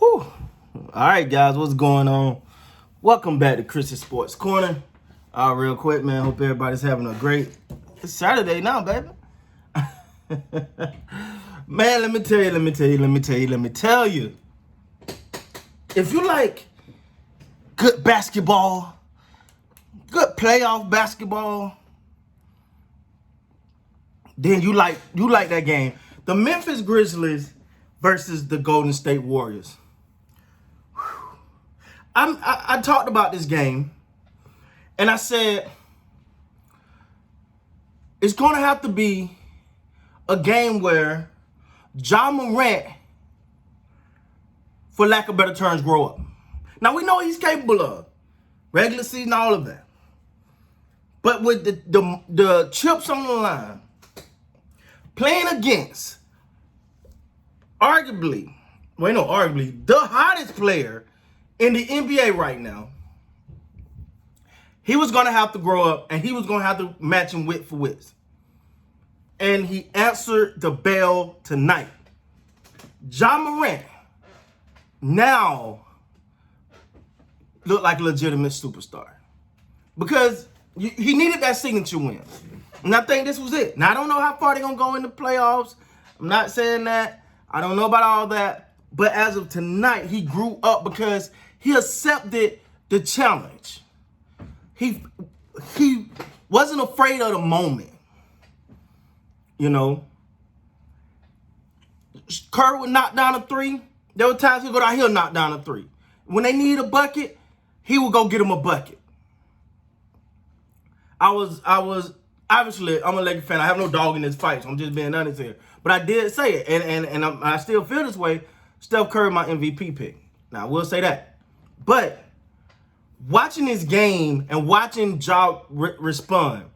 Whew. All right, guys, what's going on? Welcome back to Chris's Sports Corner. Real quick, man. Hope everybody's having a great. It's Saturday now, baby. Man, let me tell you. If you like good basketball, good playoff basketball, then you like that game. The Memphis Grizzlies versus the Golden State Warriors. I talked about this game, and I said it's going to have to be a game where Morant, for lack of better terms, grow up. Now, we know he's capable of regular season, all of that. But with the chips on the line, playing against arguably the hottest player in the NBA right now, he was going to have to grow up, and he was going to have to match him wit for wit. And he answered the bell tonight. Morant now looked like a legitimate superstar because he needed that signature win. And I think this was it. Now, I don't know how far they're going to go in the playoffs. I'm not saying that. I don't know about all that. But as of tonight, he grew up because he accepted the challenge. He wasn't afraid of the moment. You know, Curry would knock down a three. There were times he'd go down here and knock down a three. When they need a bucket, he would go get him a bucket. I was obviously, I'm a Lakers fan. I have no dog in this fight, so I'm just being honest here. But I did say it, and I still feel this way. Steph Curry, my MVP pick. Now, I will say that. But watching this game and watching Ja respond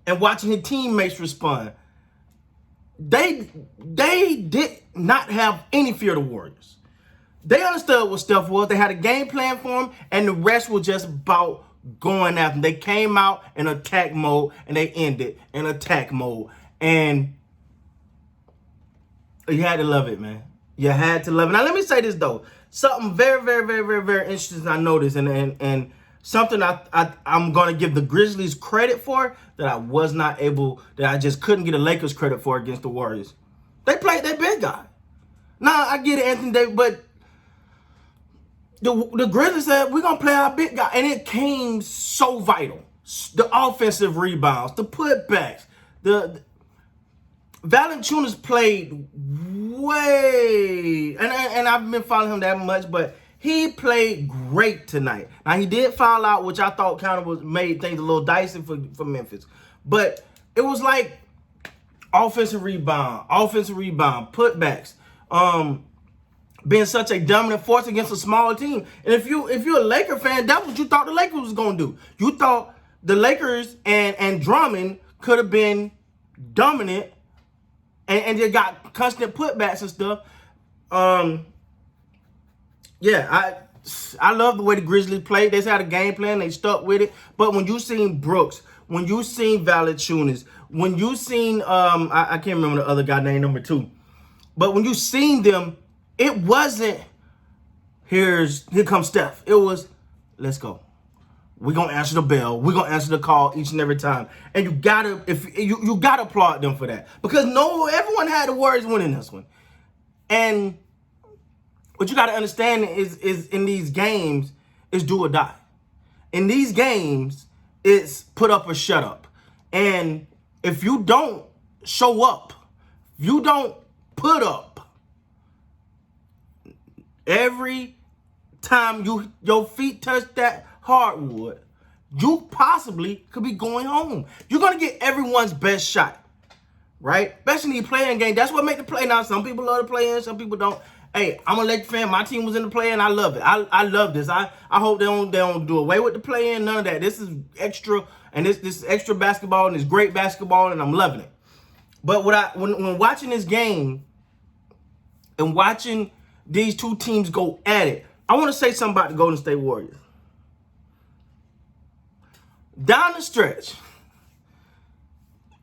and watching his teammates respond, they did not have any fear of the Warriors. They understood what Steph was. They had a game plan for him, and the rest was just about going after him. They came out in attack mode, and they ended in attack mode. And you had to love it, man. You had to love it. Now, let me say this, though. Something very, very, very, very, very interesting I noticed, and something I'm going to give the Grizzlies credit for that I just couldn't get the Lakers credit for against the Warriors. They played their big guy. Now, I get it, Anthony Davis, but the Grizzlies said, we're going to play our big guy, and it came so vital. The offensive rebounds, the putbacks, the Valanciunas played way, and I've been following him that much, but he played great tonight. Now, he did foul out, which I thought kind of made things a little dicey for Memphis. But it was like offensive rebound, putbacks, being such a dominant force against a smaller team. And if you're a Laker fan, that's what you thought the Lakers was going to do. You thought the Lakers and Drummond could have been dominant and they got constant putbacks and stuff. Yeah, I love the way the Grizzlies played. They had a game plan. They stuck with it. But when you seen Brooks, when you seen Valanciunas, when you seen I can't remember the other guy named number 2, but when you seen them, it wasn't here comes Steph. It was, let's go. We're gonna answer the bell. We're gonna answer the call each and every time. And you gotta applaud them for that. Because everyone had the Warriors winning this one. And what you gotta understand is in these games, it's do or die. In these games, it's put up or shut up. And if you don't show up, if you don't put up, every time your feet touch that hardwood, you possibly could be going home. You're going to get everyone's best shot, right? Especially in the playing game. That's what make the play now. Some people love to play in, some people don't. Hey, I'm a Lakers fan. My team was in the play and I love it. I love this. I hope they don't do away with the play in. None of that. This is extra, and this is extra basketball, and it's great basketball, and I'm loving it. But when watching this game and watching these two teams go at it, I want to say something about the Golden State Warriors. Down the stretch,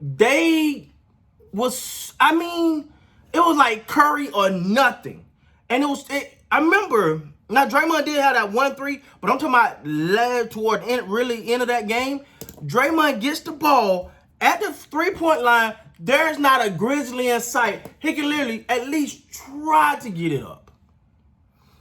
it was like Curry or nothing. And I remember, now Draymond did have that 1-3, but I'm talking about led toward really end of that game. Draymond gets the ball at the 3-point line. There's not a Grizzly in sight. He can literally at least try to get it up.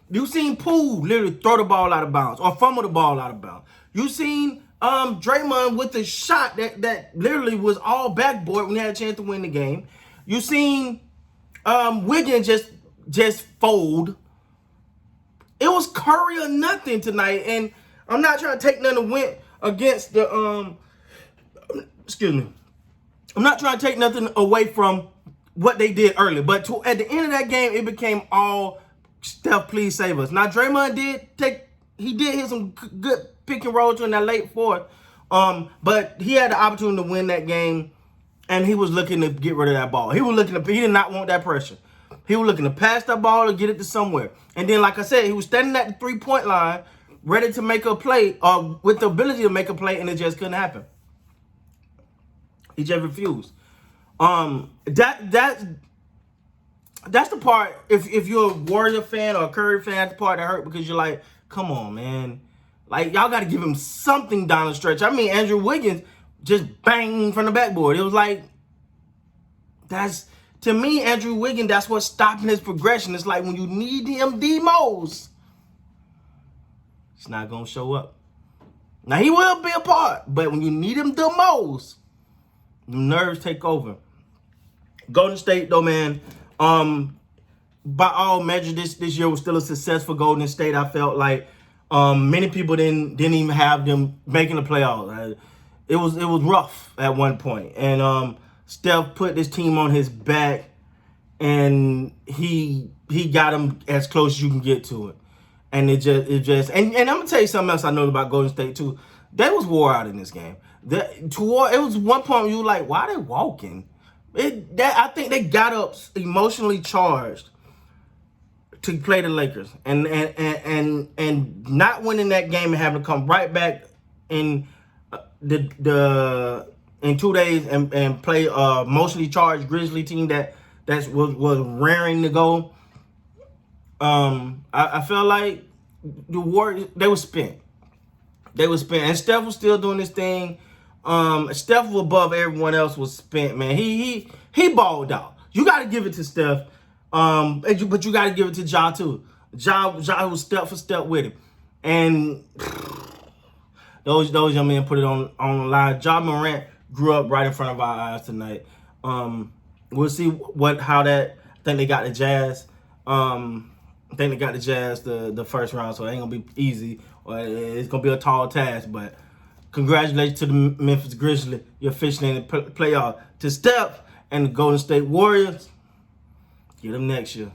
You seen Poole literally throw the ball out of bounds or fumble the ball out of bounds. You seen Draymond with the shot that literally was all backboard when he had a chance to win the game. You seen Wiggins just fold. It was Curry or nothing tonight, and I'm not trying to take nothing went against the excuse me. I'm not trying to take nothing away from what they did earlier, but at the end of that game, it became all Steph, please save us. Now Draymond did hit some good pick and roll during that late fourth, but he had the opportunity to win that game, and he was looking to get rid of that ball. He did not want that pressure. He was looking to pass that ball or get it to somewhere. And then, like I said, he was standing at the 3-point line, ready to make a play, with the ability to make a play, and it just couldn't happen. He just refused. That's the part. If you're a Warrior fan or a Curry fan, that's the part that hurt, because you're like, come on, man. Like, y'all got to give him something down the stretch. I mean, Andrew Wiggins just banged from the backboard. It was like, to me, Andrew Wiggins, that's what's stopping his progression. It's like when you need him the most, he's not going to show up. Now, he will be a part, but when you need him the most, the nerves take over. Golden State, though, man, by all measures, this year was still a success for Golden State. I felt like many people didn't even have them making the playoffs. It was rough at one point, and Steph put this team on his back, and he got them as close as you can get to it. And it just and I'm gonna tell you something else I know about Golden State too. They was wore out in this game. It was one point where you were like, why are they walking? I think they got up emotionally charged to play the Lakers, and not winning that game and having to come right back in in 2 days and play a emotionally charged Grizzly team that was raring to go. I felt like the Warriors, they were spent. And Steph was still doing this thing. Steph was above everyone else, was spent, man. He balled out. You got to give it to Steph, but you got to give it to Ja too. Ja was step for step with him, and those young men put it on the line. Ja Morant grew up right in front of our eyes tonight. We'll see how that. I think they got the Jazz. The first round, so it ain't gonna be easy. Or it's gonna be a tall task, but congratulations to the Memphis Grizzlies. You're officially in the playoff. To Steph and the Golden State Warriors, get them next year.